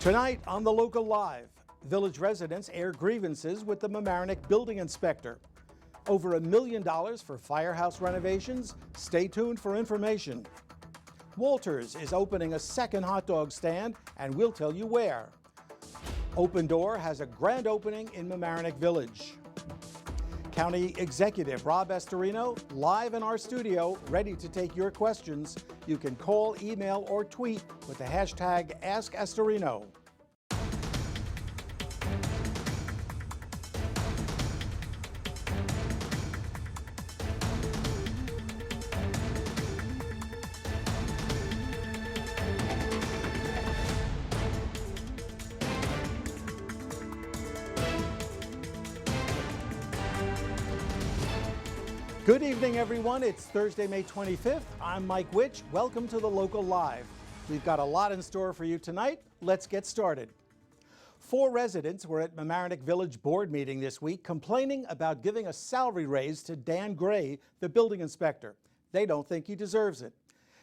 Tonight on The Local Live, village residents air grievances with the Mamaroneck building inspector. Over $1 million for firehouse renovations? Stay tuned for information. Walters is opening a second hot dog stand, and we'll tell you where. Open Door has a grand opening in Mamaroneck Village. County Executive Rob Astorino live in our studio, ready to take your questions. You can call, email, or tweet with the hashtag Ask Astorino. Good evening, everyone. It's Thursday, May 25th. I'm Mike Witch. Welcome to The Local Live. We've got a lot in store for you tonight. Let's get started. 4 residents were at Mamaroneck Village Board meeting this week complaining about giving a salary raise to Dan Gray, the building inspector. They don't think he deserves it.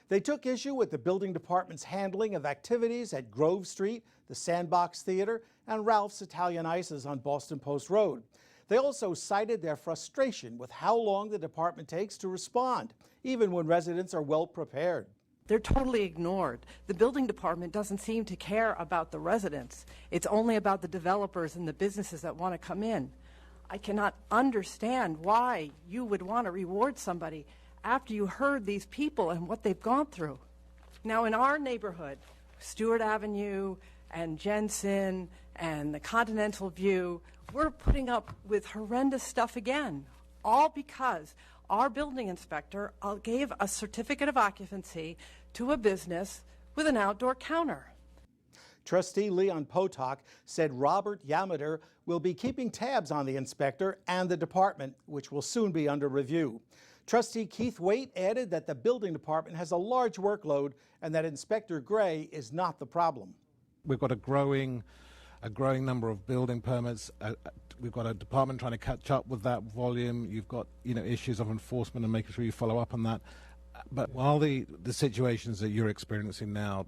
They took issue with the building department's handling of activities at Grove Street, the Sandbox Theater, and Ralph's Italian Ices on Boston Post Road. They also cited their frustration with how long the department takes to respond, even when residents are well prepared. They're totally ignored. The building department doesn't seem to care about the residents. It's only about the developers and the businesses that want to come in. I cannot understand why you would want to reward somebody after you heard these people and what they've gone through. Now, in our neighborhood, Stewart Avenue and Jensen and the Continental View, we're putting up with horrendous stuff again, all because our building inspector gave a certificate of occupancy to a business with an outdoor counter. Trustee Leon Potok said Robert Yamater will be keeping tabs on the inspector and the department, which will soon be under review. Trustee Keith Waite added that the building department has a large workload and that Inspector Gray is not the problem. We've got a growing number of building permits. We've got a department trying to catch up with that volume. You've got, issues of enforcement and making sure you follow up on that. But while the situations that you're experiencing now,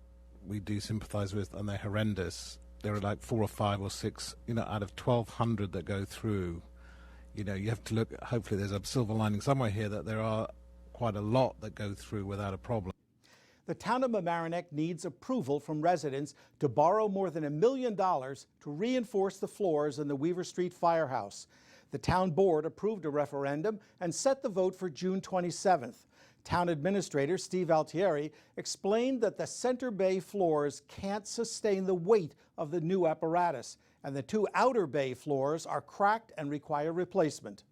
we do sympathize with, and they're horrendous. There are like 4 or 5 or 6, out of 1,200 that go through. You have to look. Hopefully, there's a silver lining somewhere here that there are quite a lot that go through without a problem. The town of Mamaroneck needs approval from residents to borrow more than $1 million to reinforce the floors in the Weaver Street Firehouse. The town board approved a referendum and set the vote for June 27th. Town Administrator Steve Altieri explained that the center bay floors can't sustain the weight of the new apparatus, and the 2 outer bay floors are cracked and require replacement.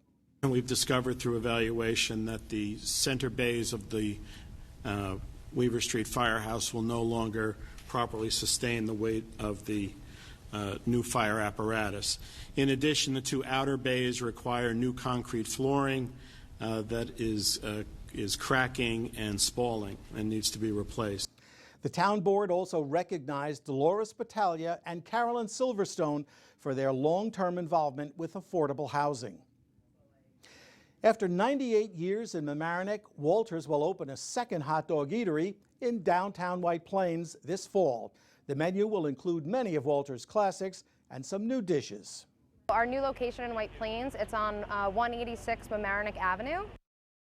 And we've discovered through evaluation that the center bays of the Weaver Street Firehouse will no longer properly sustain the weight of the new fire apparatus. In addition, the 2 outer bays require new concrete flooring that is cracking and spalling and needs to be replaced. The town board also recognized Dolores Battaglia and Carolyn Silverstone for their long-term involvement with affordable housing. After 98 years in Mamaroneck, Walters will open a second hot dog eatery in downtown White Plains this fall. The menu will include many of Walters' classics and some new dishes. Our new location in White Plains, it's on 186 Mamaroneck Avenue.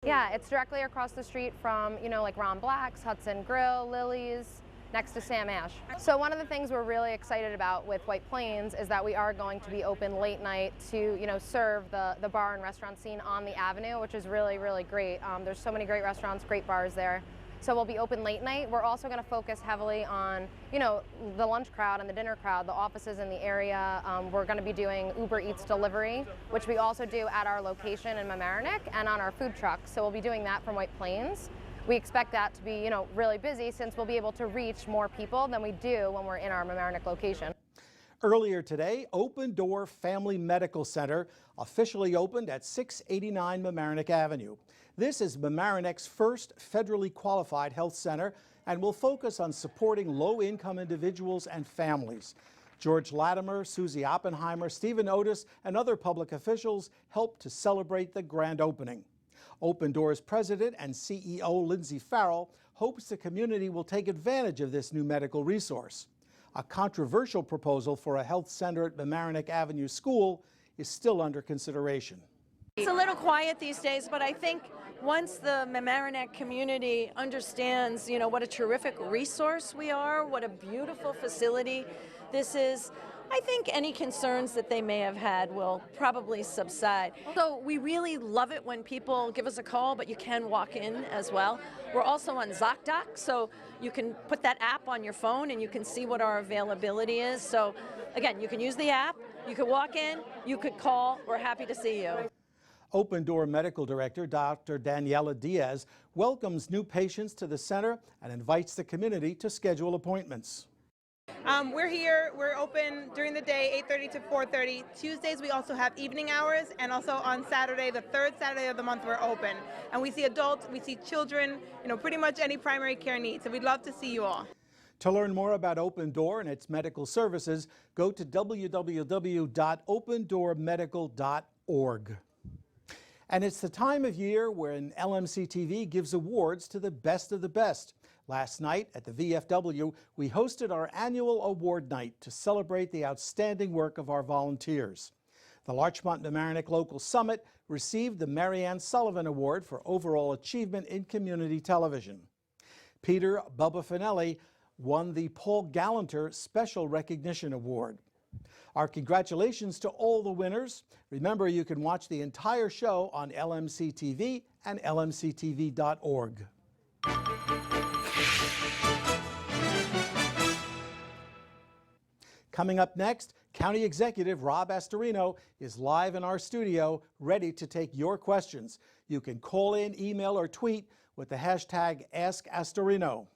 Yeah, it's directly across the street from, like Ron Black's, Hudson Grill, Lily's, next to Sam Ash. So one of the things we're really excited about with White Plains is that we are going to be open late night to, serve the bar and restaurant scene on the avenue, which is really, really great. There's so many great restaurants, great bars there. So we'll be open late night. We're also going to focus heavily on, the lunch crowd and the dinner crowd, the offices in the area. We're going to be doing Uber Eats delivery, which we also do at our location in Mamaroneck and on our food truck. So we'll be doing that from White Plains. We expect that to be, really busy since we'll be able to reach more people than we do when we're in our Mamaroneck location. Earlier today, Open Door Family Medical Center officially opened at 689 Mamaroneck Avenue. This is Mamaroneck's first federally qualified health center and will focus on supporting low-income individuals and families. George Latimer, Susie Oppenheimer, Stephen Otis, and other public officials helped to celebrate the grand opening. Open Doors President and CEO Lindsay Farrell hopes the community will take advantage of this new medical resource. A controversial proposal for a health center at Mamaroneck Avenue School is still under consideration. It's a little quiet these days, but I think once the Mamaroneck community understands, what a terrific resource we are, what a beautiful facility this is, I think any concerns that they may have had will probably subside. So we really love it when people give us a call, but you can walk in as well. We're also on ZocDoc, so you can put that app on your phone and you can see what our availability is. So again, you can use the app, you could walk in, you could call. We're happy to see you. Open Door Medical Director Dr. Daniela Diaz welcomes new patients to the center and invites the community to schedule appointments. We're here, we're open during the day, 8:30 to 4:30. Tuesdays we also have evening hours, and also on Saturday, the third Saturday of the month, we're open. And we see adults, we see children, pretty much any primary care needs. So we'd love to see you all. To learn more about Open Door and its medical services, go to www.opendoormedical.org. And it's the time of year when LMC TV gives awards to the best of the best. Last night at the VFW, we hosted our annual award night to celebrate the outstanding work of our volunteers. The Larchmont Mamaroneck Local Summit received the Marianne Sullivan Award for overall achievement in community television. Peter Bubba Finelli won the Paul Gallanter Special Recognition Award. Our congratulations to all the winners. Remember, you can watch the entire show on LMC TV and lmctv.org. Coming up next, County Executive Rob Astorino is live in our studio, ready to take your questions. You can call in, email, or tweet with the hashtag Ask Astorino.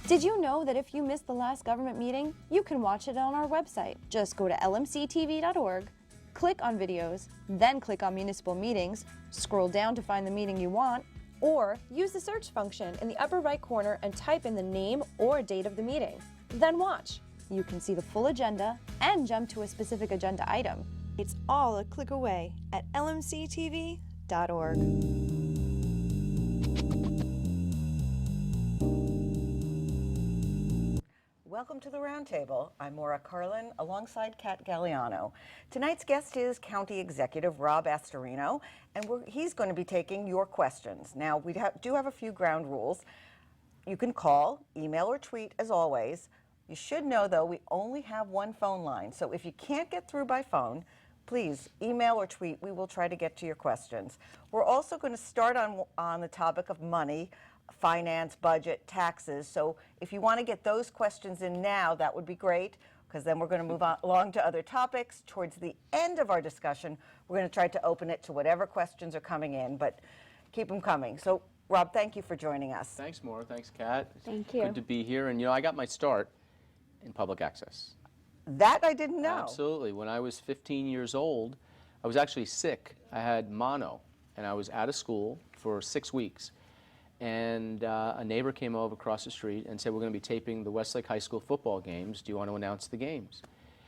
Did you know that if you missed the last government meeting, you can watch it on our website? Just go to lmctv.org, click on videos, then click on municipal meetings, scroll down to find the meeting you want, or use the search function in the upper right corner and type in the name or date of the meeting. Then watch. You can see the full agenda and jump to a specific agenda item. It's all a click away at lmctv.org. Welcome to the Roundtable. I'm Maura Carlin alongside Kat Galliano. Tonight's guest is County Executive Rob Astorino, and he's going to be taking your questions. Now, we do have a few ground rules. You can call, email, or tweet as always. You should know, though, we only have one phone line, so if you can't get through by phone, please email or tweet. We will try to get to your questions. We're also going to start on the topic of money, finance, budget, taxes. So if you want to get those questions in now, that would be great, because then we're going to move along to other topics. Towards the end of our discussion, we're going to try to open it to whatever questions are coming in, but keep them coming. So, Rob, thank you for joining us. Thanks, Maura. Thanks, Kat. Thank you. Good to be here. And, I got my start in public access. That I didn't know. Absolutely. When I was 15 years old, I was actually sick. I had mono, and I was out of school for 6 weeks. And a neighbor came over across the street and said, we're going to be taping the Westlake High School football games. Do you want to announce the games?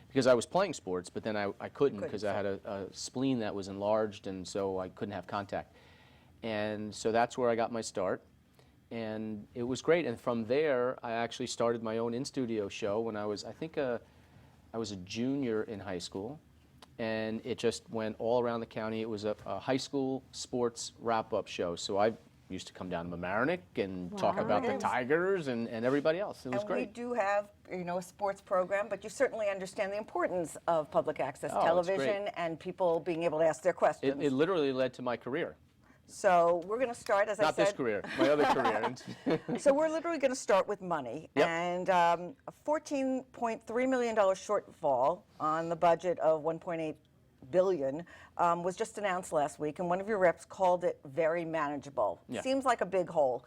Because I was playing sports, but then I couldn't because I had a spleen that was enlarged, and so I couldn't have contact. And so that's where I got my start. And it was great. And from there, I actually started my own in-studio show when I was, I was a junior in high school. And it just went all around the county. It was a high school sports wrap-up show. So I used to come down to Mamaroneck and talk about the Tigers and everybody else. It was great. We do have, a sports program, but you certainly understand the importance of public access television and people being able to ask their questions. It literally led to my career. So we're going to start, as I said. Not this career, my other career. So we're literally going to start with money. Yep. And a $14.3 million shortfall on the budget of $1.8 billion was just announced last week, and one of your reps called it very manageable. Yeah. Seems like a big hole.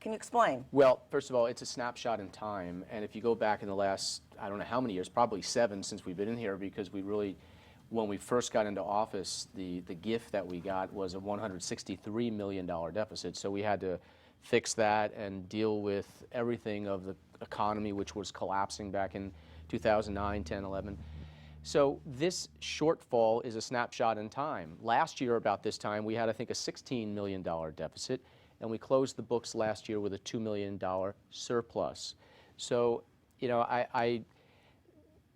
Can you explain? Well, first of all, it's a snapshot in time, and if you go back in the last, I don't know how many years, probably 7 since we've been in here, because we really, when we first got into office, the gift that we got was a $163 million deficit, so we had to fix that and deal with everything of the economy, which was collapsing back in 2009, 10, 11. So this shortfall is a snapshot in time. Last year, about this time, we had, I think, a $16 million deficit, and we closed the books last year with a $2 million surplus. So, you know,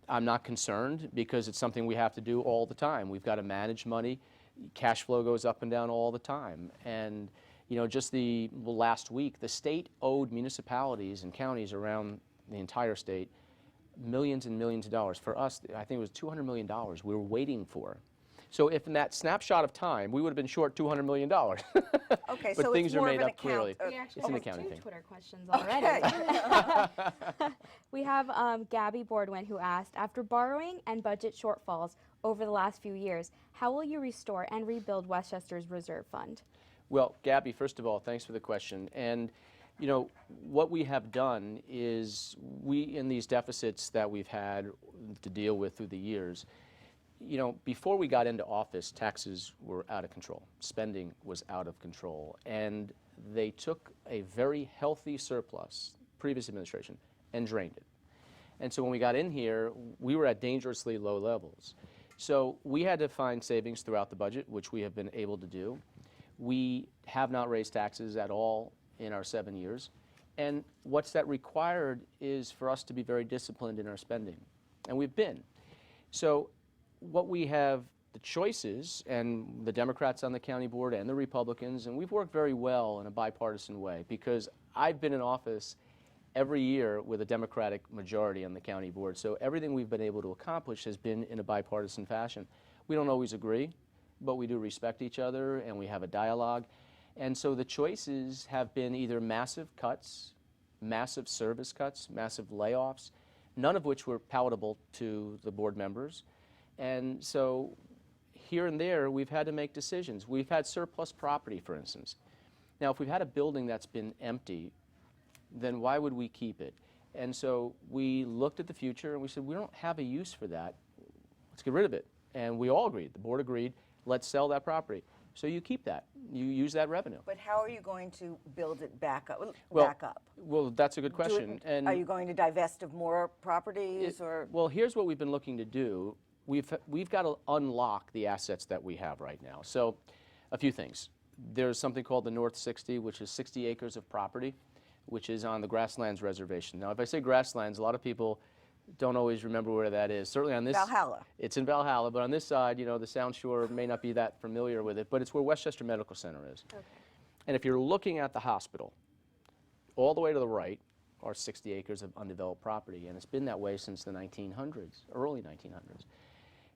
I'm not concerned because it's something we have to do all the time. We've got to manage money. Cash flow goes up and down all the time. And, you know, just the last week, the state owed municipalities and counties around the entire state millions and millions of dollars. For us, I think it was $200 million we were waiting for. So if in that snapshot of time, we would have been short $200 million. Okay, but so things it's are more made of an up clearly. account. We actually It's an have accounting two thing. Twitter questions already. Okay. We have Gabby Boardwin who asked, after borrowing and budget shortfalls over the last few years, how will you restore and rebuild Westchester's reserve fund? Well, Gabby, first of all, thanks for the question. And, you know, what we have done is in these deficits that we've had to deal with through the years, you know, before we got into office, taxes were out of control. Spending was out of control. And they took a very healthy surplus, previous administration, and drained it. And so when we got in here, we were at dangerously low levels. So we had to find savings throughout the budget, which we have been able to do. We have not raised taxes at all in our 7 years. And what's that required is for us to be very disciplined in our spending. And we've been. So what we have, the choices, and the Democrats on the county board and the Republicans, and we've worked very well in a bipartisan way because I've been in office every year with a Democratic majority on the county board. So everything we've been able to accomplish has been in a bipartisan fashion. We don't always agree, but we do respect each other and we have a dialogue. And so the choices have been either massive cuts, massive service cuts, massive layoffs, none of which were palatable to the board members. And so here and there, we've had to make decisions. We've had surplus property, for instance. Now, if we've had a building that's been empty, then why would we keep it? And so we looked at the future and we said, we don't have a use for that. Let's get rid of it. And we all agreed, the board agreed, let's sell that property. So you keep that, you use that revenue. But how are you going to build it back up? Well, that's a good question. And are you going to divest of more properties or? Well, here's what we've been looking to do. We've got to unlock the assets that we have right now. So a few things. There's something called the North 60, which is 60 acres of property, which is on the Grasslands Reservation. Now, if I say Grasslands, a lot of people don't always remember where that is. Certainly on this, Valhalla. It's in Valhalla, but on this side, you know, the Sound Shore may not be that familiar with it, but it's where Westchester Medical Center is. Okay. And if you're looking at the hospital, all the way to the right are 60 acres of undeveloped property, and it's been that way since the 1900s, early 1900s.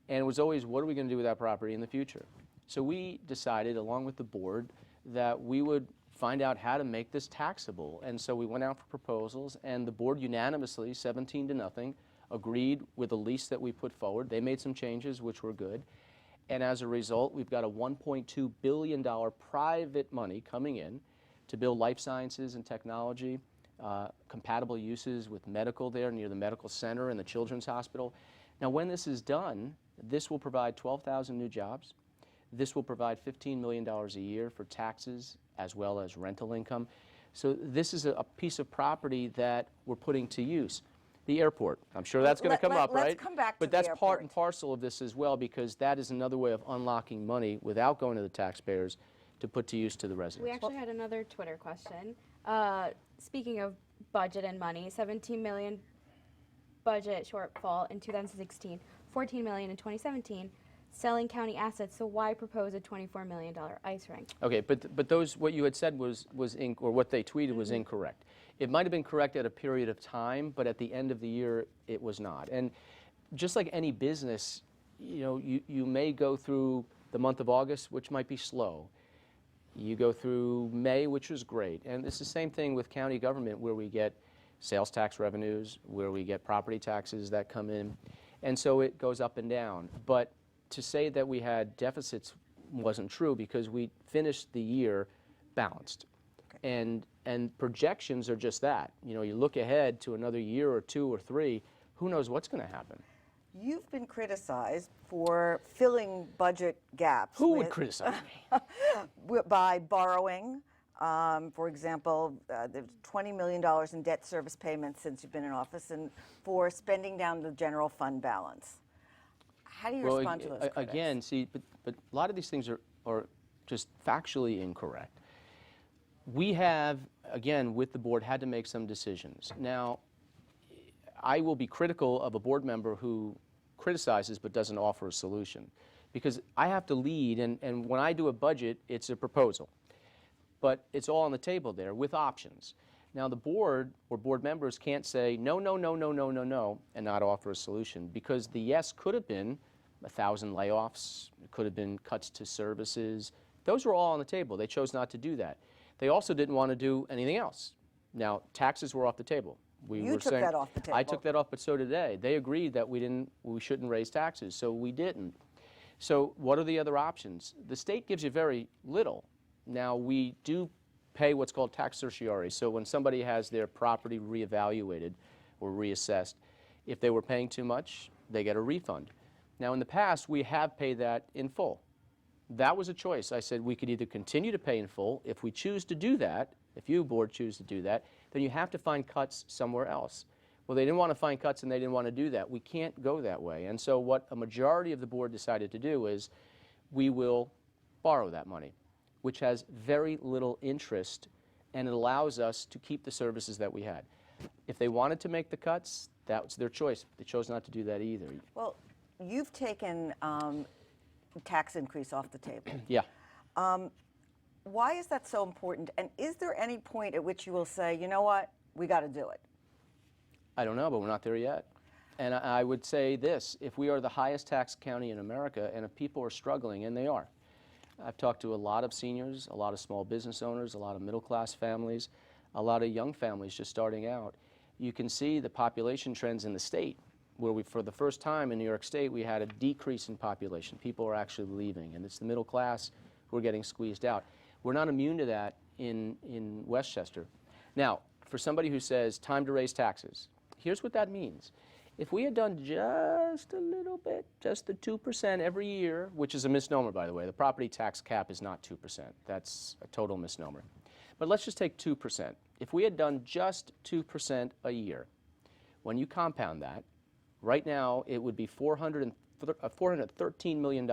And it was always, what are we going to do with that property in the future? So we decided, along with the board, that we would find out how to make this taxable. And so we went out for proposals, and the board unanimously, 17-0, agreed with the lease that we put forward. They made some changes, which were good. And as a result, we've got a $1.2 billion private money coming in to build life sciences and technology, compatible uses with medical there near the medical center and the children's hospital. Now, when this is done, this will provide 12,000 new jobs. This will provide $15 million a year for taxes as well as rental income. So this is a piece of property that we're putting to use. The airport, I'm sure that's going to come up, right? Let's come back to but the that's airport. Part and parcel of this as well, because that is another way of unlocking money without going to the taxpayers to put to use to the residents. We actually had another Twitter question. Speaking of budget and money, 17 million budget shortfall in 2016, 14 million in 2017, selling county assets, so why propose a $24 million ice rink? Okay, but those, what you had said or what they tweeted was incorrect. It might have been correct at a period of time, but at the end of the year, it was not. And just like any business, you know, you may go through the month of August, which might be slow. You go through May, which was great. And it's the same thing with county government, where we get sales tax revenues, where we get property taxes that come in. And so it goes up and down. But to say that we had deficits wasn't true, because we finished the year balanced. Okay. And projections are just that. You know, you look ahead to another year or two or three, who knows what's going to happen. You've been criticized for filling budget gaps. Who would criticize me? By borrowing. For example, there's $20 million in debt service payments since you've been in office, and for spending down the general fund balance. How do you respond to those critics? Again, see, but a lot of these things are just factually incorrect. We have, again, with the board, had to make some decisions. Now, I will be critical of a board member who criticizes but doesn't offer a solution, because I have to lead, and when I do a budget, it's a proposal. But it's all on the table there with options. Now, the board or board members can't say no, no, no, no, no, no, no, and not offer a solution, because the yes could have been 1,000 layoffs, it could have been cuts to services. Those were all on the table. They chose not to do that. They also didn't want to do anything else. Now, taxes were off the table. You took that off the table. I took that off, but so did they. They agreed that we shouldn't raise taxes, so we didn't. So what are the other options? The state gives you very little. Now, we do pay what's called tax certiorari. So when somebody has their property reevaluated or reassessed, if they were paying too much, they get a refund. Now, in the past, we have paid that in full. That was a choice. I said we could either continue to pay in full. If we choose to do that, if you, board, choose to do that, then you have to find cuts somewhere else. Well, they didn't want to find cuts and they didn't want to do that. We can't go that way. And so what a majority of the board decided to do is we will borrow that money, which has very little interest, and it allows us to keep the services that we had. If they wanted to make the cuts, that was their choice. They chose not to do that either. Well, you've taken tax increase off the table. Yeah. Why is that so important? And is there any point at which you will say, you know what, we got to do it? I don't know, but we're not there yet. And I would say this, if we are the highest tax county in America, and if people are struggling, and they are, I've talked to a lot of seniors, a lot of small business owners, a lot of middle-class families, a lot of young families just starting out. You can see the population trends in the state, where we, for the first time in New York State, we had a decrease in population. People are actually leaving, and it's the middle class who are getting squeezed out. We're not immune to that in Westchester. Now, for somebody who says, time to raise taxes, here's what that means. If we had done just a little bit, just the 2% every year, which is a misnomer, by the way. The property tax cap is not 2%. That's a total misnomer. But let's just take 2%. If we had done just 2% a year, when you compound that, right now it would be $413 million,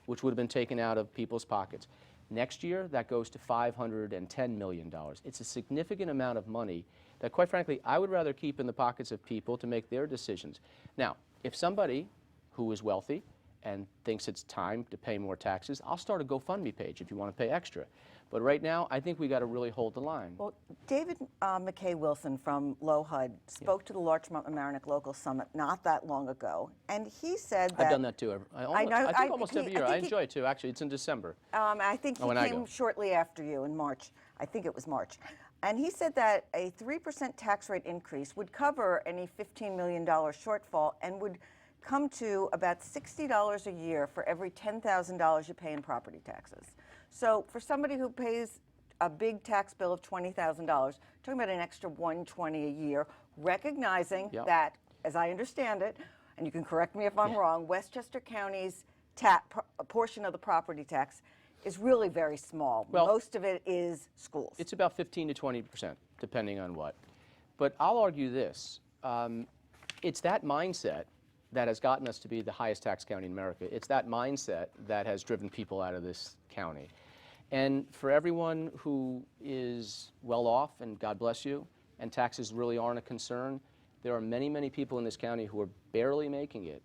which would have been taken out of people's pockets. Next year, that goes to $510 million. It's a significant amount of money that, quite frankly, I would rather keep in the pockets of people to make their decisions. Now, if somebody who is wealthy and thinks it's time to pay more taxes, I'll start a GoFundMe page if you want to pay extra. But right now, I think we got to really hold the line. Well, David McKay Wilson from LoHUD spoke to the Larchmont Mamaroneck Local Summit not that long ago, and he said that... I've done that too. I think almost every year. I enjoy it too. Actually, it's in December. I think he came shortly after you in March. I think it was March. And he said that a 3% tax rate increase would cover any $15 million shortfall and would come to about $60 a year for every $10,000 you pay in property taxes. So for somebody who pays a big tax bill of $20,000, talking about an extra $120 a year, recognizing that, as I understand it, and you can correct me if I'm wrong, Westchester County's portion of the property tax is really very small. Well, most of it is schools. It's about 15 to 20%, depending on what. But I'll argue this. It's that mindset that has gotten us to be the highest tax county in America. It's that mindset that has driven people out of this county. And for everyone who is well off, and God bless you, and taxes really aren't a concern, there are many, many people in this county who are barely making it.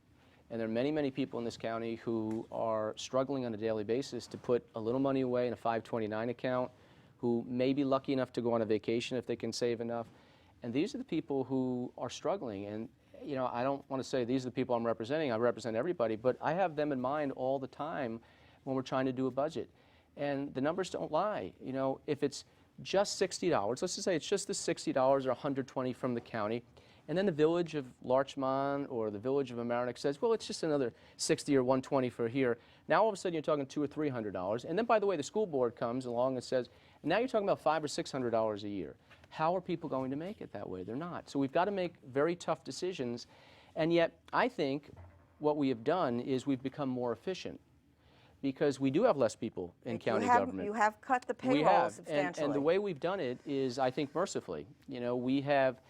And there are many, many people in this county who are struggling on a daily basis to put a little money away in a 529 account, who may be lucky enough to go on a vacation if they can save enough. And these are the people who are struggling. And you know, I don't want to say these are the people I'm representing. I represent everybody, but I have them in mind all the time when we're trying to do a budget. And the numbers don't lie. You know, if it's just $60, let's just say it's just the $60 or $120 from the county, and then the village of Larchmont or the village of Mamaroneck says, well, it's just another $60 or $120 for here. Now all of a sudden you're talking $200 or $300. And then, by the way, the school board comes along and says, now you're talking about $500 or $600 a year. How are people going to make it that way? They're not. So we've got to make very tough decisions. And yet, I think what we have done is we've become more efficient, because we do have less people in county government. You have cut the payroll substantially. And the way we've done it is, I think, mercifully. You know, we have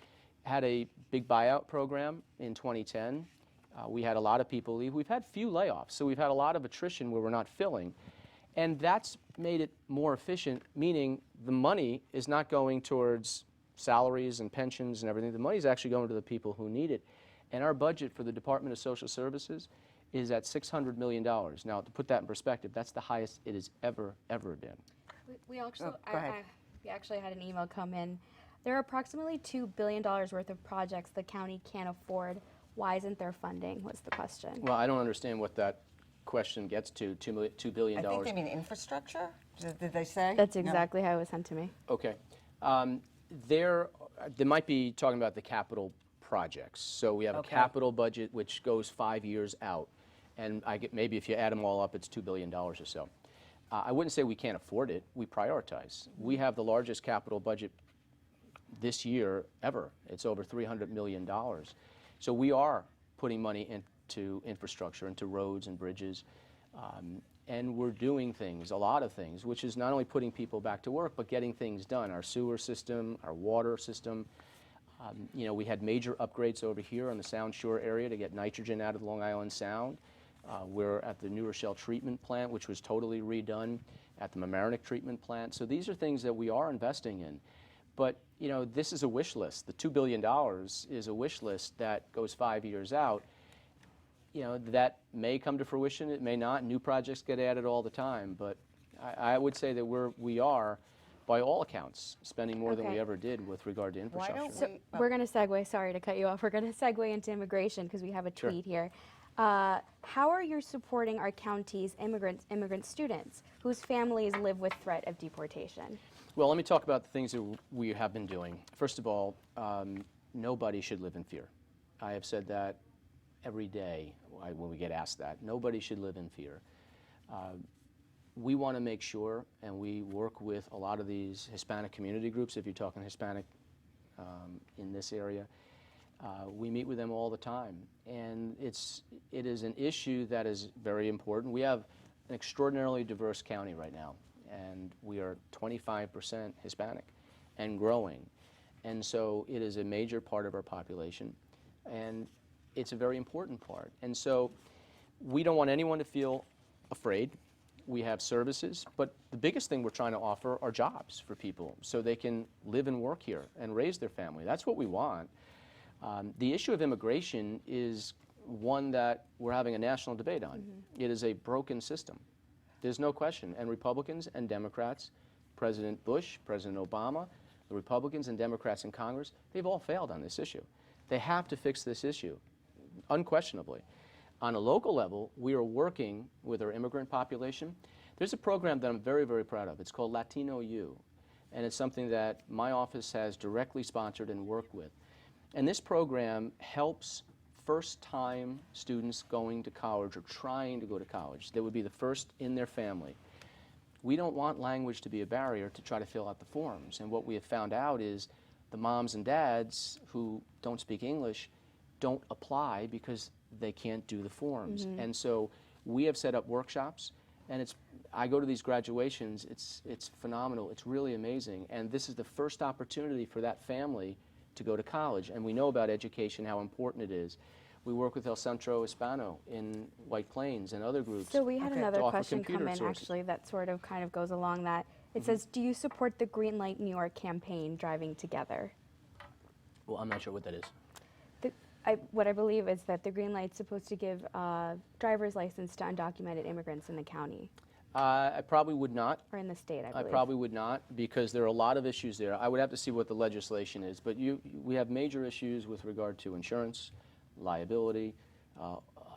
had a big buyout program in 2010. We had a lot of people leave. We've had few layoffs, so we've had a lot of attrition where we're not filling. And that's made it more efficient, meaning the money is not going towards salaries and pensions and everything. The money is actually going to the people who need it. And our budget for the Department of Social Services is at $600 million. Now, to put that in perspective, that's the highest it has ever been. We actually, go ahead. we actually had an email come in. There are approximately $2 billion worth of projects the county can't afford. Why isn't there funding, was the question. Well, I don't understand what that question gets to, $2 billion. I think they mean infrastructure. Did they say? That's No? exactly how it was sent to me. Okay. They might be talking about the capital projects. So we have Okay. a capital budget which goes 5 years out. And maybe if you add them all up, it's $2 billion or so. I wouldn't say we can't afford it. We prioritize. We have the largest capital budget this year ever. It's over $300 million. So we are putting money into infrastructure, into roads and bridges. And we're doing things, a lot of things, which is not only putting people back to work, but getting things done. Our sewer system, our water system. You know, we had major upgrades over here on the Sound Shore area to get nitrogen out of the Long Island Sound. We're at the New Rochelle treatment plant, which was totally redone, at the Mamaroneck treatment plant. So these are things that we are investing in. But, you know, this is a wish list. The $2 billion is a wish list that goes 5 years out. You know, that may come to fruition, it may not. New projects get added all the time. But I would say that we are, by all accounts, spending more than we Okay. ever did with regard to infrastructure. don't So we're going to segue, sorry to cut you off, we're going to segue into immigration because we have a Sure. tweet here. How are you supporting our county's immigrant students whose families live with threat of deportation? Well, let me talk about the things that we have been doing. First of all, nobody should live in fear. I have said that every day when we get asked that. Nobody should live in fear. We want to make sure, and we work with a lot of these Hispanic community groups, if you're talking Hispanic in this area. We meet with them all the time, and it is an issue that is very important. We have an extraordinarily diverse county right now, and we are 25% Hispanic and growing. And so it is a major part of our population, and it's a very important part. And so we don't want anyone to feel afraid. We have services, but the biggest thing we're trying to offer are jobs for people so they can live and work here and raise their family. That's what we want. The issue of immigration is one that we're having a national debate on. It is a broken system. There's no question. And Republicans and Democrats, President Bush, President Obama, the Republicans and Democrats in Congress, they've all failed on this issue. They have to fix this issue, unquestionably. On a local level, we are working with our immigrant population. There's a program that I'm very, very proud of. It's called Latino U, and it's something that my office has directly sponsored and worked with. And this program helps first-time students going to college or trying to go to college. They would be the first in their family. We don't want language to be a barrier to try to fill out the forms. And what we have found out is the moms and dads who don't speak English don't apply because they can't do the forms. And so we have set up workshops, and I go to these graduations, it's phenomenal, it's really amazing. And this is the first opportunity for that family to go to college. And we know about education, how important it is. We work with El Centro Hispano in White Plains and other groups. So we had another to offer question come computer in sources. actually that sort of kind of goes along that. It says, do you support the Green Light New York campaign, Driving Together? Well, I'm not sure what that is. What I believe is that the Green Light's supposed to give driver's license to undocumented immigrants in the county. I probably would not. Or in the state, I I believe. probably would not, because there are a lot of issues there. I would have to see what the legislation is, but we have major issues with regard to insurance, liability,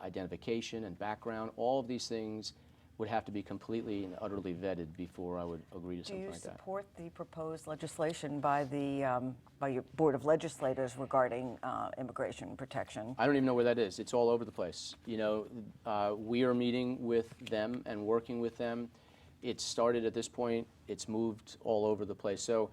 identification and background. All of these things would have to be completely and utterly vetted before I would agree to something like that. Do you support the proposed legislation by your Board of Legislators regarding immigration protection? I don't even know where that is. It's all over the place. You know, we are meeting with them and working with them. It started at this point. It's moved all over the place. So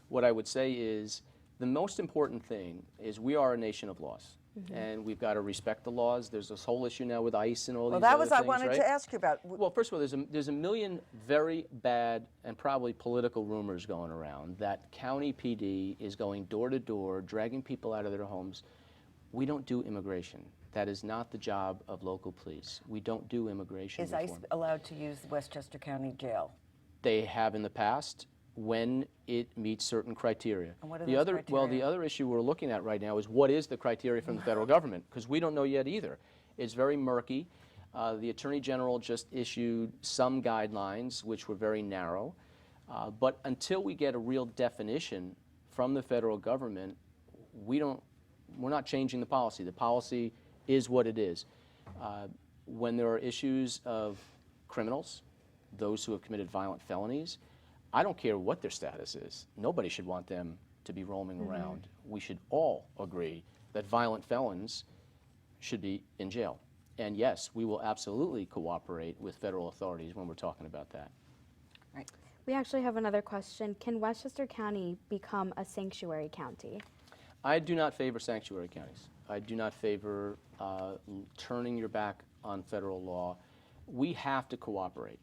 what I would say is the most important thing is we are a nation of laws. And we've got to respect the laws. There's this whole issue now with ICE and all these other things, Well, that was I wanted to ask you about. Well, first of all, there's a million very bad and probably political rumors going around that county PD is going door to door, dragging people out of their homes We don't do immigration. That is not the job of local police. We don't do immigration Is ICE reform. allowed to use the Westchester County Jail? They have in the past when it meets certain criteria. And what are the those other, criteria? Well, the other issue we're looking at right now is what is the criteria from the federal government, because we don't know yet either. It's very murky. The Attorney General just issued some guidelines which were very narrow. But until we get a real definition from the federal government, we're not changing the policy. The policy is what it is. When there are issues of criminals, those who have committed violent felonies, I don't care what their status is. Nobody should want them to be roaming around. We should all agree that violent felons should be in jail. And yes, we will absolutely cooperate with federal authorities when we're talking about that. Right. We actually have another question. Can Westchester County become a sanctuary county? I do not favor sanctuary counties. I do not favor turning your back on federal law. We have to cooperate.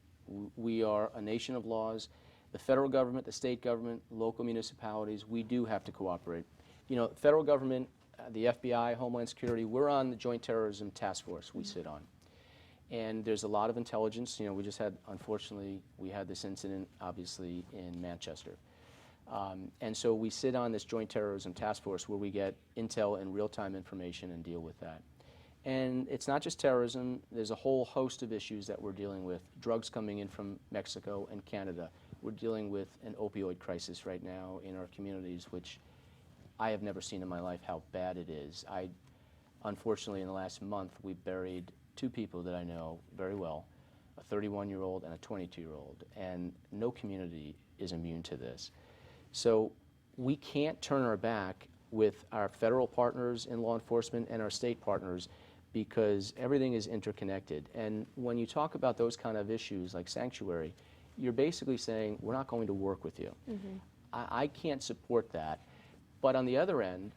We are a nation of laws. The federal government, the state government, local municipalities, we do have to cooperate. You know, federal government, the FBI, Homeland Security, we're on the Joint Terrorism Task Force we sit on. And there's a lot of intelligence. You know, we just had, unfortunately, we had this incident, obviously, in Manchester. And so we sit on this Joint Terrorism Task Force where we get intel and real-time information and deal with that. And it's not just terrorism. There's a whole host of issues that we're dealing with. Drugs coming in from Mexico and Canada. We're dealing with an opioid crisis right now in our communities, which I have never seen in my life how bad it is. Unfortunately, in the last month, we buried 2 people that I know very well, a 31-year-old and a 22-year-old, and no community is immune to this. So we can't turn our back with our federal partners in law enforcement and our state partners because everything is interconnected. And when you talk about those kind of issues like sanctuary, you're basically saying, we're not going to work with you. I can't support that. But on the other end,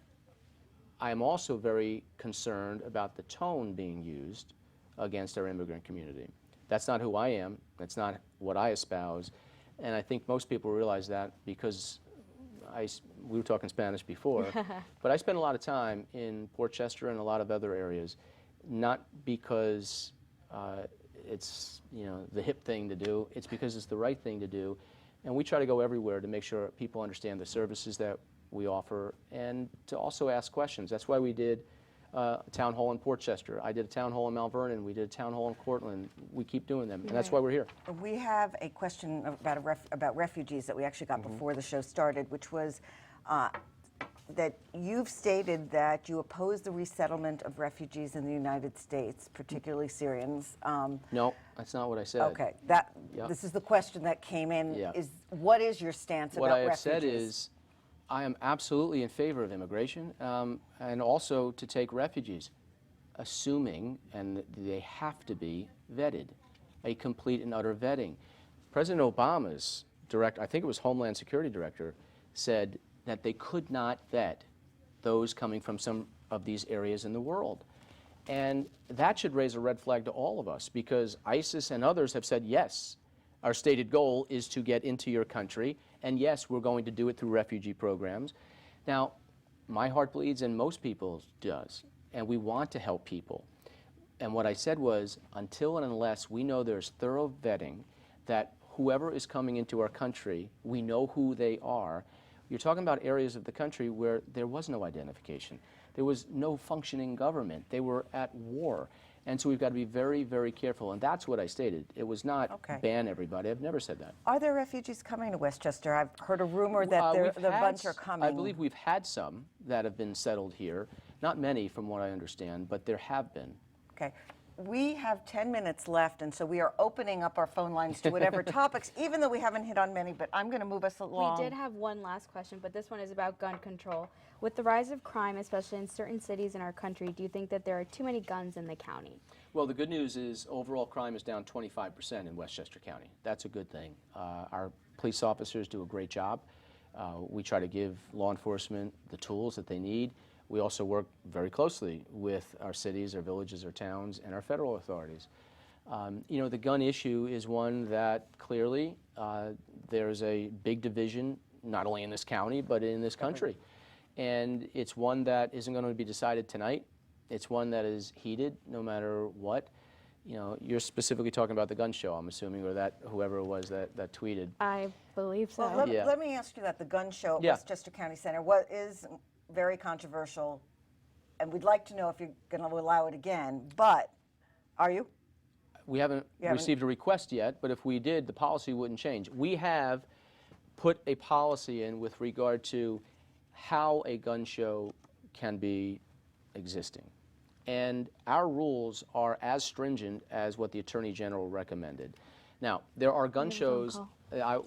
I am also very concerned about the tone being used against our immigrant community. That's not who I am. That's not what I espouse. And I think most people realize that because we were talking Spanish before, but I spend a lot of time in Port Chester and a lot of other areas, not because it's the hip thing to do. It's because it's the right thing to do. And we try to go everywhere to make sure people understand the services that we offer and to also ask questions. That's why we did a town hall in Port Chester. I did a town hall in Mount Vernon. We did a town hall in Cortland. We keep doing them, and that's why we're here. We have a question about refugees that we actually got before the show started, which was that you've stated that you oppose the resettlement of refugees in the United States, particularly Syrians. No, that's not what I said. Okay, Yep. This is the question that came in. Yep. What is your stance What about I have refugees? said is I am absolutely in favor of immigration and also to take refugees, assuming, and they have to be vetted, a complete and utter vetting. President Obama's I think it was Homeland Security Director, said that they could not vet those coming from some of these areas in the world. And that should raise a red flag to all of us because ISIS and others have said, yes, our stated goal is to get into your country, and yes, we're going to do it through refugee programs. Now, my heart bleeds, and most people's does, and we want to help people. And what I said was, until and unless we know there's thorough vetting, that whoever is coming into our country, we know who they are. You're talking about areas of the country where there was no identification. There was no functioning government. They were at war. And so we've got to be very, very careful. And that's what I stated. It was not ban everybody. I've never said that. Are there refugees coming to Westchester? I've heard a rumor that the bunch are coming. I believe we've had some that have been settled here. Not many from what I understand, but there have been. Okay. We have 10 minutes left, and so we are opening up our phone lines to whatever topics, even though we haven't hit on many, but I'm going to move us along. We did have one last question, but this one is about gun control. With the rise of crime, especially in certain cities in our country, do you think that there are too many guns in the county? Well, the good news is overall crime is down 25% in Westchester County. That's a good thing. Our police officers do a great job. We try to give law enforcement the tools that they need. We also work very closely with our cities, our villages, our towns, and our federal authorities. You know, the gun issue is one that clearly there's a big division, not only in this county, but in this country. and it's one that isn't going to be decided tonight. It's one that is heated no matter what. You know, you're specifically talking about the gun show, I'm assuming, or that whoever it was that tweeted. I believe so. Well, let me ask you that. The gun show at Westchester County Center is very controversial, and we'd like to know if you're going to allow it again, but are you? We haven't received a request yet, but if we did, the policy wouldn't change. We have put a policy in with regard to how a gun show can be existing. And our rules are as stringent as what the Attorney General recommended. Now, there are gun shows.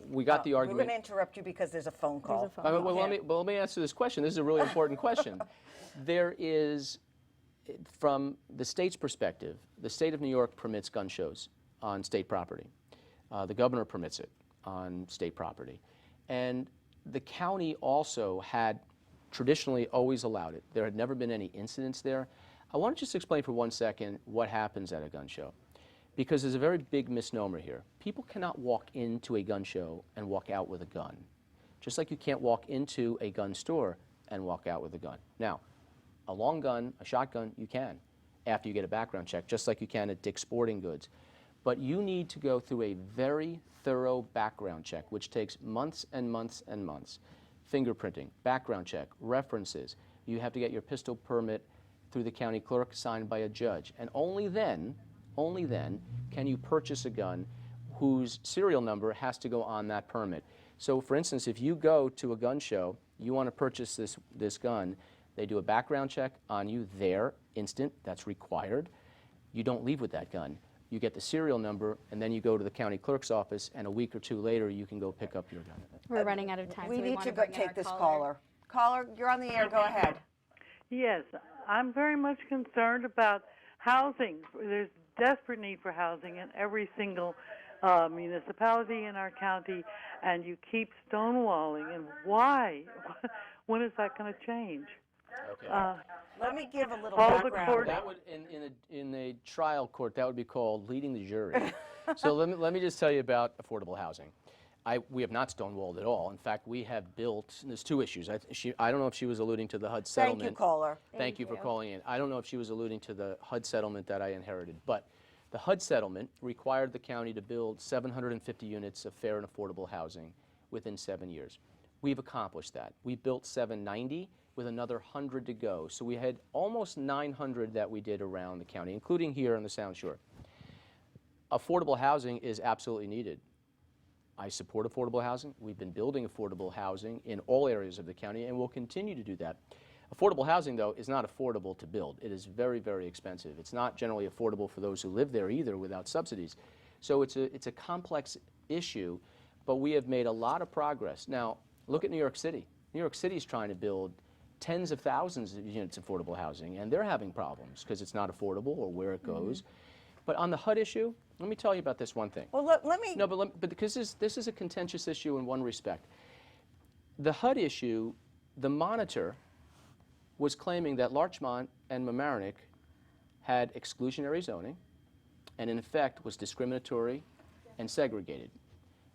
We got the argument. We're going to interrupt you because there's a phone call. Let me answer this question. This is a really important question. There is, from the state's perspective, the state of New York permits gun shows on state property. The governor permits it on state property. And the county also had traditionally always allowed it. There had never been any incidents there. I want to just explain for 1 second what happens at a gun show, because there's a very big misnomer here. People cannot walk into a gun show and walk out with a gun, just like you can't walk into a gun store and walk out with a gun. Now, a long gun, a shotgun, you can, after you get a background check, just like you can at Dick's Sporting Goods. But you need to go through a very thorough background check, which takes months and months and months. Fingerprinting, background check, references. You have to get your pistol permit through the county clerk, signed by a judge. And only then can you purchase a gun whose serial number has to go on that permit. So for instance, if you go to a gun show, you want to purchase this gun, they do a background check on you there, instant, that's required. You don't leave with that gun. You get the serial number, and then you go to the county clerk's office, and a week or two later, you can go pick up your gun. We're running out of time. We so need to bring in take our this caller. caller. Caller, you're on the air. Go ahead. Yes, I'm very much concerned about housing. There's desperate need for housing in every single municipality in our county, and you keep stonewalling. And why? When is that going to change? Okay. Let me give a little Public background. court- That would, in a trial court, that would be called leading the jury. So let me just tell you about affordable housing. We have not stonewalled at all. In fact, we have built, there's two issues. I don't know if she was alluding to the HUD settlement. Thank you, caller. Thank you for calling in. I don't know if she was alluding to the HUD settlement that I inherited, but the HUD settlement required the county to build 750 units of fair and affordable housing within 7 years. We've accomplished that. We built 790 with another 100 to go. So we had almost 900 that we did around the county, including here on the Sound Shore. Affordable housing is absolutely needed. I support affordable housing. We've been building affordable housing in all areas of the county, and we'll continue to do that. Affordable housing, though, is not affordable to build. It is very, very expensive. It's not generally affordable for those who live there either without subsidies. So it's a complex issue, but we have made a lot of progress. Now, look at New York City. New York City is trying to build tens of thousands of units of affordable housing, and they're having problems because it's not affordable or where it goes. But on the HUD issue, let me tell you about this one thing. Well, let me... No, but because this is a contentious issue in one respect. The HUD issue, the monitor was claiming that Larchmont and Mamaroneck had exclusionary zoning and in effect was discriminatory and segregated.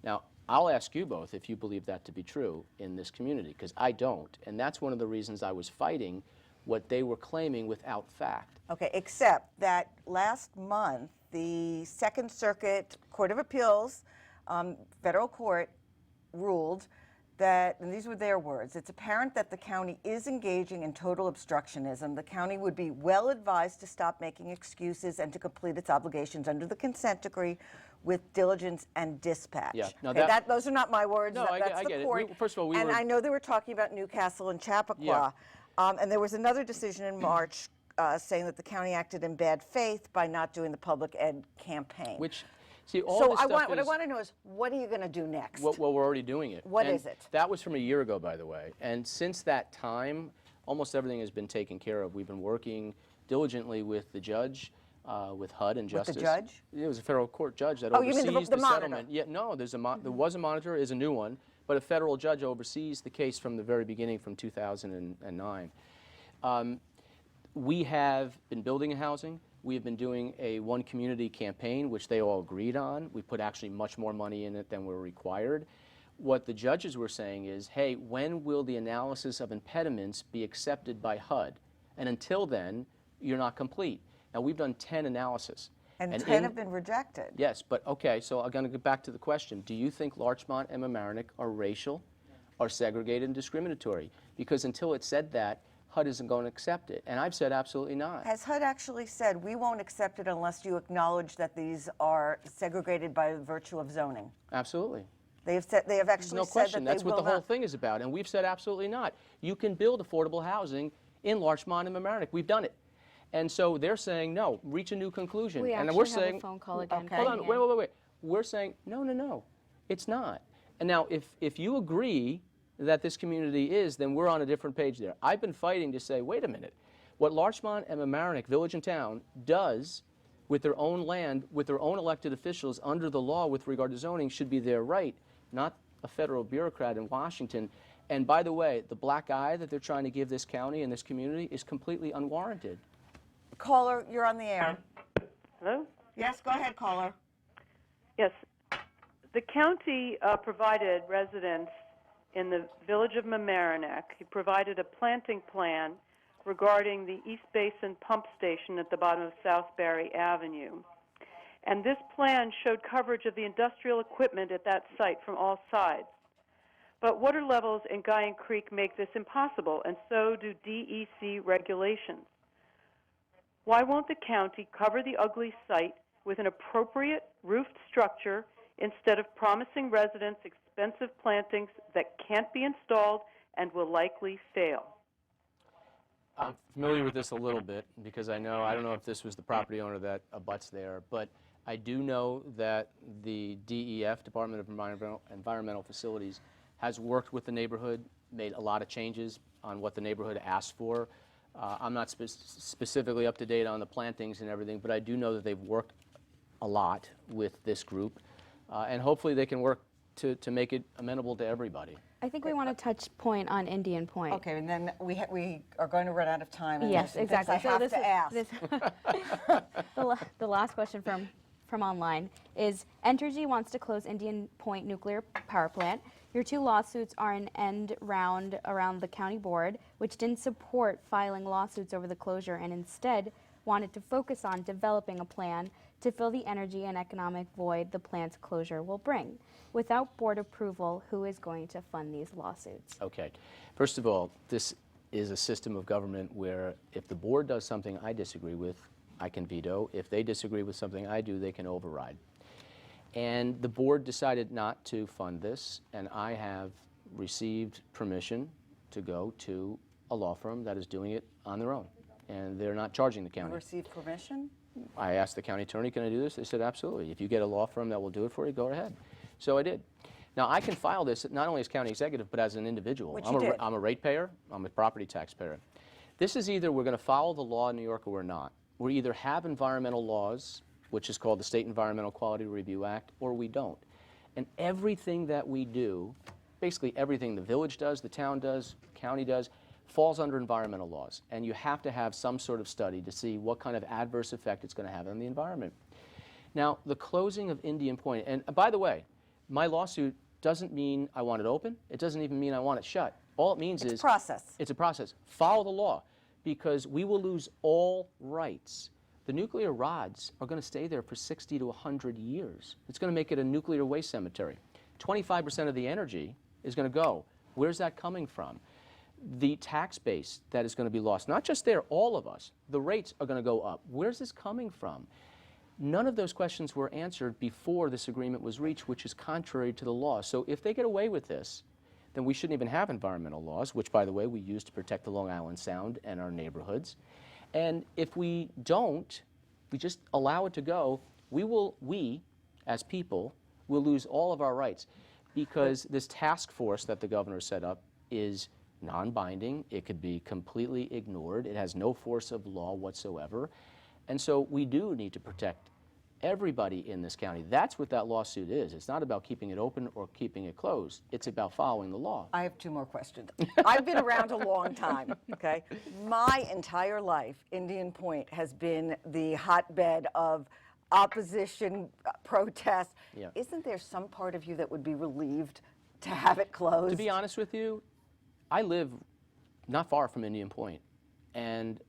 Now, I'll ask you both if you believe that to be true in this community, because I don't, and that's one of the reasons I was fighting what they were claiming without fact. Okay, except that last month, the Second Circuit Court of Appeals, federal court, ruled that, and these were their words, it's apparent that the county is engaging in total obstructionism. The county would be well advised to stop making excuses and to complete its obligations under the consent decree with diligence and dispatch. Yeah. Now okay, that- those are not my words. No, that's I the get it. court. First of all, and I know they were talking about Newcastle and Chappaqua. Yeah. And there was another decision in March saying that the county acted in bad faith by not doing the public ed campaign. Which, see, all So this stuff what I is- want to know is, what are you going to do next? Well, we're already doing it. What And is it? That was from a year ago, by the way. And since that time, almost everything has been taken care of. We've been working diligently with the judge, with HUD and With the Justice. judge? It was a federal court judge that Oh, you oversees mean the monitor? settlement. Yeah, no, there was a monitor, is a new one, but a federal judge oversees the case from the very beginning, from 2009. We have been building housing. We have been doing a one community campaign, which they all agreed on. We put actually much more money in it than were required. What the judges were saying is, hey, when will the analysis of impediments be accepted by HUD? And until then, you're not complete. Now, we've done 10 analysis. And 10 have been rejected. Yes, but okay, so I'm going to get back to the question. Do you think Larchmont and Mamaroneck are racial, are segregated and discriminatory? Because until it said that, HUD isn't going to accept it. And I've said absolutely not. Has HUD actually said, we won't accept it unless you acknowledge that these are segregated by virtue of zoning? Absolutely. They have said, they have actually no said question. that That's they what will the whole not. thing is about. And we've said absolutely not. You can build affordable housing in Larchmont and Mamaroneck. We've done it. And so they're saying, no, reach a new conclusion. We and actually we're have saying, a phone call again. Okay. hold on, wait. We're saying, no, it's not. And now, if you agree that this community is, then we're on a different page there. I've been fighting to say, wait a minute. What Larchmont and Mamaroneck, village and town, does with their own land, with their own elected officials under the law with regard to zoning should be their right, not a federal bureaucrat in Washington. And by the way, the black eye that they're trying to give this county and this community is completely unwarranted. Caller, you're on the air. Hello? Yes, go ahead, caller. Yes. The county provided residents in the village of Mamaroneck, he provided a planting plan regarding the East Basin pump station at the bottom of South Barry Avenue. And this plan showed coverage of the industrial equipment at that site from all sides. But water levels in Guyan Creek make this impossible, and so do DEC regulations. Why won't the county cover the ugly site with an appropriate roofed structure instead of promising residents expensive plantings that can't be installed and will likely fail? I'm familiar with this a little bit because I don't know if this was the property owner that abuts there, but I do know that the DEF, Department of Environmental Facilities, has worked with the neighborhood, made a lot of changes on what the neighborhood asked for. I'm not specifically up to date on the plantings and everything, but I do know that they've worked a lot with this group, and hopefully they can work to make it amenable to everybody. I think we want to touch point on Indian Point. Okay, and then we are going to run out of time. And Yes, exactly. I have to ask. The last question from online is, Entergy wants to close Indian Point nuclear power plant. Your two lawsuits are an end round around the county board, which didn't support filing lawsuits over the closure and instead wanted to focus on developing a plan to fill the energy and economic void the plant's closure will bring. Without board approval, who is going to fund these lawsuits? Okay. First of all, this is a system of government where if the board does something I disagree with, I can veto. If they disagree with something I do, they can override. And the board decided not to fund this, and I have received permission to go to a law firm that is doing it on their own, and they're not charging the county. You received permission? I asked the county attorney, can I do this? They said, absolutely. If you get a law firm that will do it for you, go ahead. So I did. Now, I can file this not only as county executive, but as an individual. Which you did. I'm a ratepayer. I'm a property taxpayer. This is either we're going to follow the law in New York or we're not. We either have environmental laws, which is called the State Environmental Quality Review Act, or we don't. And everything that we do, basically everything the village does, the town does, county does, falls under environmental laws. And you have to have some sort of study to see what kind of adverse effect it's going to have on the environment. Now, the closing of Indian Point, and by the way, my lawsuit doesn't mean I want it open. It doesn't even mean I want it shut. All it means is... It's a process. It's a process. Follow the law, because we will lose all rights. The nuclear rods are going to stay there for 60 to 100 years. It's going to make it a nuclear waste cemetery. 25% of the energy is going to go. Where's that coming from? The tax base that is going to be lost, not just there, all of us, the rates are going to go up. Where's this coming from? None of those questions were answered before this agreement was reached, which is contrary to the law. So if they get away with this, then we shouldn't even have environmental laws, which, by the way, we use to protect the Long Island Sound and our neighborhoods. And if we don't, we just allow it to go, we, as people, will lose all of our rights, because this task force that the governor set up is non-binding. It could be completely ignored. It has no force of law whatsoever. And so we do need to protect everybody in this county. That's what that lawsuit is. It's not about keeping it open or keeping it closed. It's about following the law. I have two more questions. I've been around a long time, okay? My entire life, Indian Point has been the hotbed of opposition, protest. Yeah. Isn't there some part of you that would be relieved to have it closed? To be honest with you, I live not far from Indian Point, and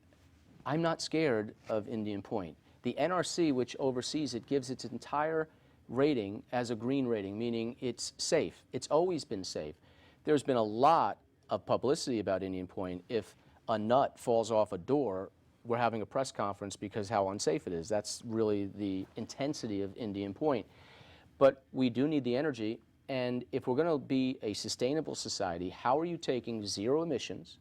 I'm not scared of Indian Point. The NRC, which oversees it, gives its entire rating as a green rating, meaning it's safe. It's always been safe. There's been a lot of publicity about Indian Point. If a nut falls off a door, we're having a press conference because how unsafe it is. That's really the intensity of Indian Point. But we do need the energy, and if we're going to be a sustainable society, how are you taking zero emissions,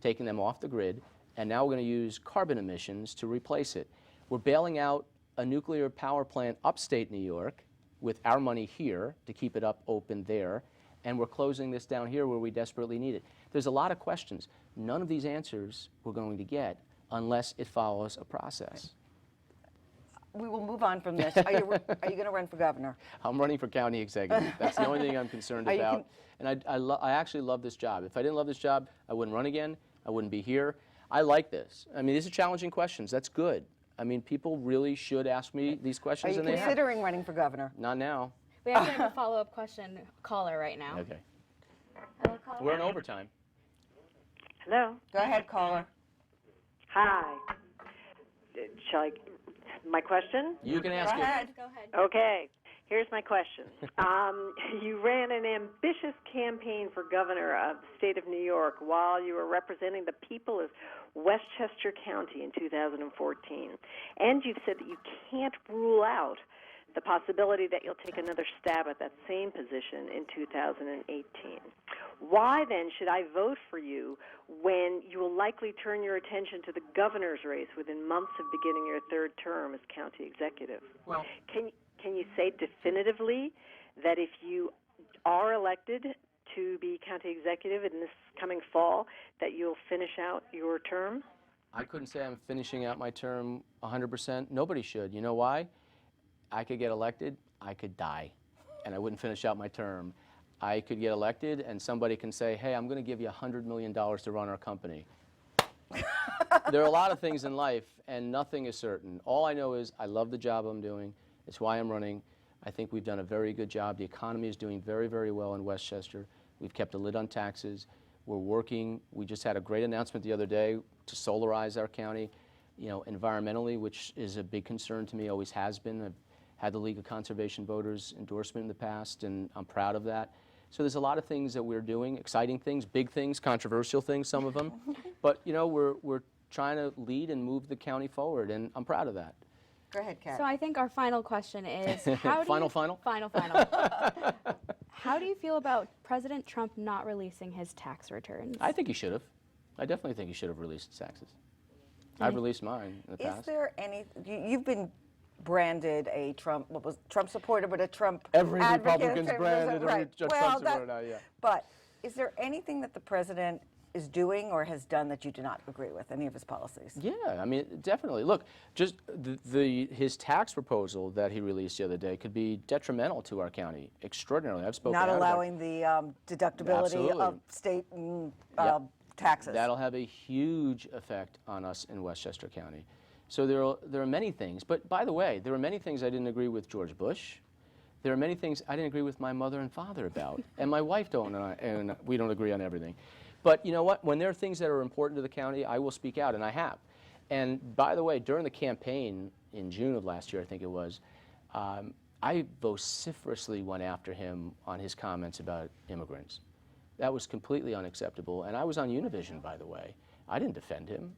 taking them off the grid, and now we're going to use carbon emissions to replace it? We're bailing out a nuclear power plant upstate New York with our money here to keep it up open there, and we're closing this down here where we desperately need it. There's a lot of questions. None of these answers we're going to get unless it follows a process. We will move on from this. Are you going to run for governor? I'm running for county executive. That's the only thing I'm concerned about. And I actually love this job. If I didn't love this job, I wouldn't run again. I wouldn't be here. I like this. I mean, these are challenging questions. That's good. I mean, people really should ask me these questions. Are you considering running for governor? Not now. We actually have a follow-up question caller right now. Okay. Hello, caller. We're in overtime. Hello. Go ahead, caller. Hi. Shall I? My question? You can ask it. Go ahead. Okay. Here's my question. You ran an ambitious campaign for governor of the state of New York while you were representing the people of Westchester County in 2014. And you've said that you can't rule out the possibility that you'll take another stab at that same position in 2018. Why then should I vote for you when you will likely turn your attention to the governor's race within months of beginning your third term as county executive? Well, Can you say definitively that if you are elected to be county executive in this coming fall, that you'll finish out your term? I couldn't say I'm finishing out my term 100%. Nobody should. You know why? I could get elected, I could die, and I wouldn't finish out my term. I could get elected, and somebody can say, hey, I'm going to give you $100 million to run our company. There are a lot of things in life, and nothing is certain. All I know is I love the job I'm doing. It's why I'm running. I think we've done a very good job. The economy is doing very, very well in Westchester. We've kept a lid on taxes. We're working. We just had a great announcement the other day to solarize our county, you know, environmentally, which is a big concern to me, always has been. I've had the League of Conservation Voters endorsement in the past, and I'm proud of that. So there's a lot of things that we're doing, exciting things, big things, controversial things, some of them. But, you know, we're trying to lead and move the county forward, and I'm proud of that. Go ahead, Kat. So I think our final question is, how do Final? How do you feel about President Trump not releasing his tax returns? I think he should have. I definitely think he should have released his taxes. I've released mine in the past. Is there any, you've been branded a Trump supporter, but a Trump Every advocate. Republican's branded, right. every Trump supporter now, yeah. But is there anything that the president is doing or has done that you do not agree with, any of his policies? Yeah, I mean, definitely. Look, just his tax proposal that he released the other day could be detrimental to our county, extraordinarily. I've spoken Not out about allowing the deductibility Absolutely. of state and Yep. taxes. That'll have a huge effect on us in Westchester County. So there are many things. But by the way, there are many things I didn't agree with George Bush. There are many things I didn't agree with my mother and father about, and my wife don't, and we don't agree on everything. But you know what? When there are things that are important to the county, I will speak out, and I have. And by the way, during the campaign in June of last year, I think it was, I vociferously went after him on his comments about immigrants. That was completely unacceptable, and I was on Univision, by the way. I didn't defend him.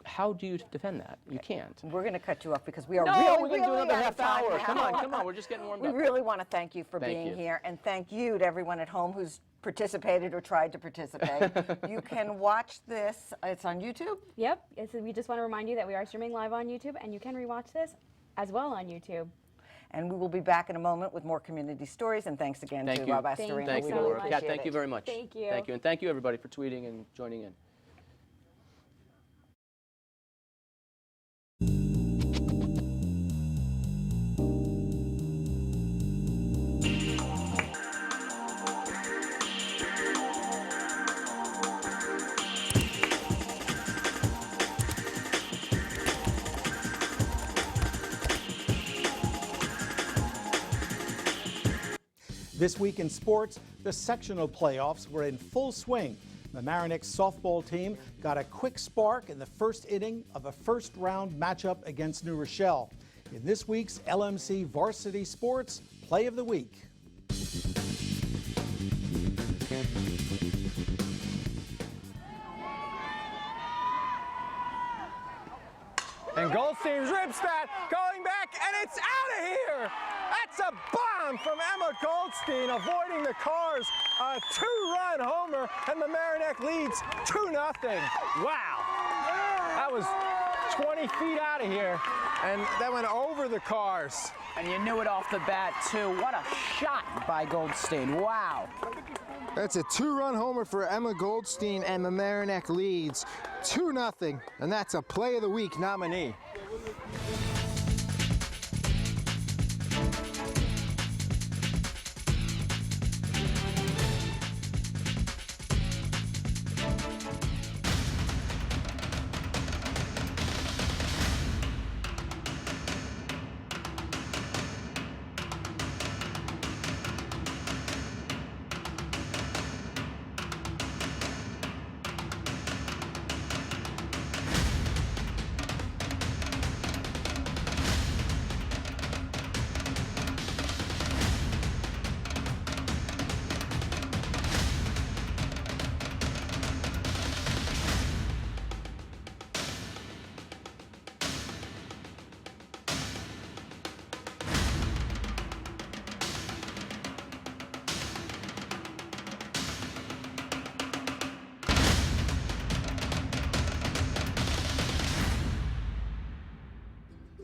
How do you defend that? You can't. We're going to cut you off because we are No, really, we're going to do another out half of time hour. now. Come on, we're just getting warmed We up. really want to thank you for Thank being you. here, and thank you to everyone at home who's participated or tried to participate. You can watch this. It's on YouTube? Yep. We just want to remind you that we are streaming live on YouTube, and you can rewatch this as well on YouTube. And we will be back in a moment with more community stories. And thanks again to Rob Astorino. Thank you, We really Laura. Kat, appreciate thank it. you very much. Thank you. Thank you. And thank you, everybody, for tweeting and joining in. This week in sports, the sectional playoffs were in full swing. The Mamaroneck's softball team got a quick spark in the first inning of a first-round matchup against New Rochelle. In this week's LMC Varsity Sports Play of the Week. And Goldstein rips that, going back, and it's out of here! That's a bomb from Emma Goldstein, avoiding the cars. A two-run homer, and the Mamaroneck leads 2-0. Wow! That was 20 feet out of here, and that went over the cars. And you knew it off the bat, too. What a shot by Goldstein. Wow. That's a two-run homer for Emma Goldstein, and the Mamaroneck leads 2-0, and that's a Play of the Week nominee.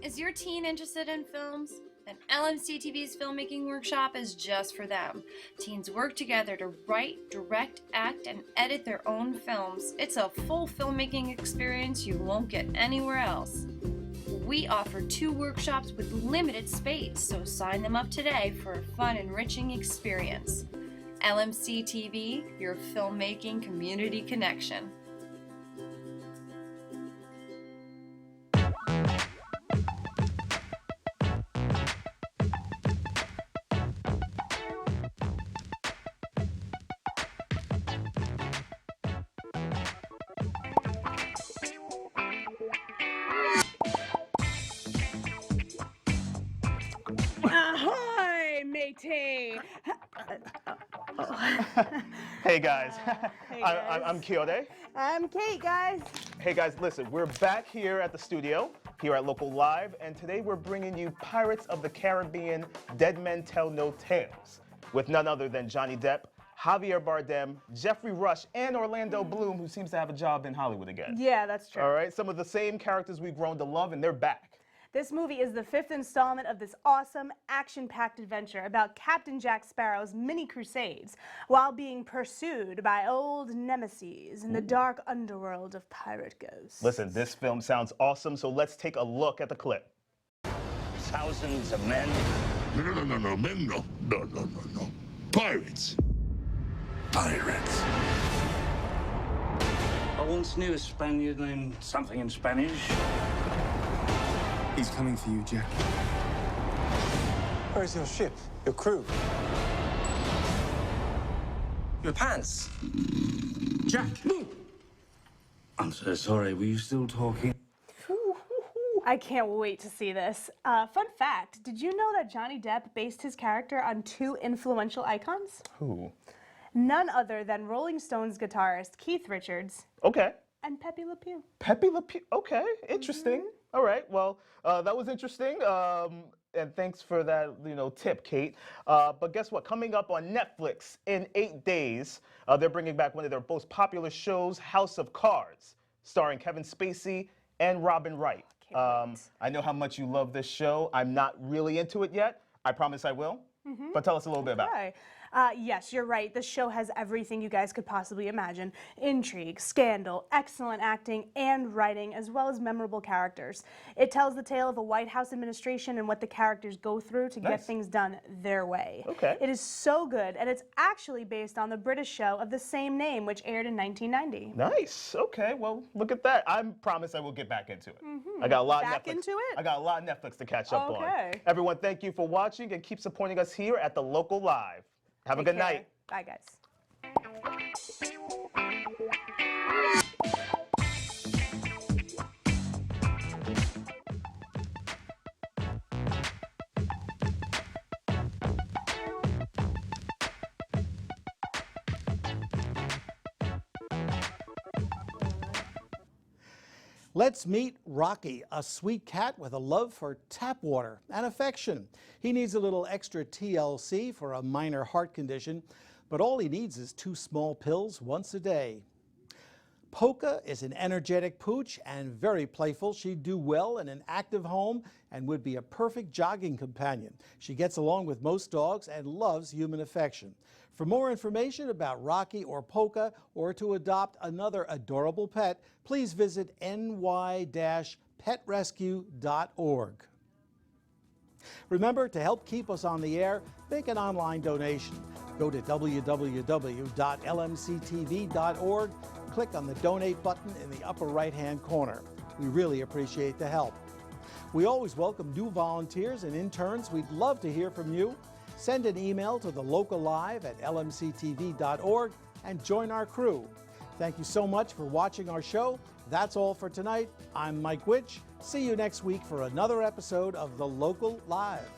Is your teen interested in films? Then LMC TV's filmmaking workshop is just for them. Teens work together to write, direct, act, and edit their own films. It's a full filmmaking experience you won't get anywhere else. We offer 2 workshops with limited space, so sign them up today for a fun, enriching experience. LMC TV, your filmmaking community connection. Ahoy, matey! Hey guys, Hey guys. I'm Kyote. I'm Kate, guys. Hey guys, listen, we're back here at the studio, here at Local Live, and today we're bringing you Pirates of the Caribbean Dead Men Tell No Tales, with none other than Johnny Depp, Javier Bardem, Jeffrey Rush, and Orlando Bloom, who seems to have a job in Hollywood again. Yeah, that's true. All right, some of the same characters we've grown to love, and they're back. This movie is the 5th installment of this awesome, action-packed adventure about Captain Jack Sparrow's mini crusades while being pursued by old nemesis in the dark underworld of pirate ghosts. Listen, this film sounds awesome, so let's take a look at the clip. Thousands of men. No, men, no. No. Pirates. Pirates. I once knew a Spaniard named something in Spanish. He's coming for you, Jack. Where's your ship? Your crew? Your pants? Jack! I'm so sorry, were you still talking? I can't wait to see this. Fun fact, did you know that Johnny Depp based his character on 2 influential icons? Who? None other than Rolling Stones guitarist Keith Richards. Okay. And Pepe Le Pew. Pepe Le Pew, okay, interesting. All right, well, that was interesting, and thanks for that, tip, Kate. But guess what? Coming up on Netflix in 8 days, they're bringing back one of their most popular shows, House of Cards, starring Kevin Spacey and Robin Wright. I know how much you love this show. I'm not really into it yet. I promise I will. But tell us a little bit about it. Yes, you're right. The show has everything you guys could possibly imagine. Intrigue, scandal, excellent acting and writing, as well as memorable characters. It tells the tale of a White House administration and what the characters go through to get things done their way. Okay. It is so good, and it's actually based on the British show of the same name, which aired in 1990. Nice. Okay, well, look at that. I promise I will get back into it. I got a lot of Back Netflix. into it? I got a lot of Netflix to catch up on. Okay. Everyone, thank you for watching and keep supporting us here at the Local Live. Have a Take good care. night. Bye, guys. Let's meet Rocky, a sweet cat with a love for tap water and affection. He needs a little extra TLC for a minor heart condition, but all he needs is 2 small pills once a day. Polka is an energetic pooch and very playful. She'd do well in an active home and would be a perfect jogging companion. She gets along with most dogs and loves human affection. For more information about Rocky or Polka, or to adopt another adorable pet, please visit ny-petrescue.org. Remember, to help keep us on the air, make an online donation. Go to www.lmctv.org, click on the donate button in the upper right-hand corner. We really appreciate the help. We always welcome new volunteers and interns. We'd love to hear from you. Send an email to the local live at lmctv.org and join our crew. Thank you so much for watching our show. That's all for tonight. I'm Mike Witch. See you next week for another episode of The Local Live.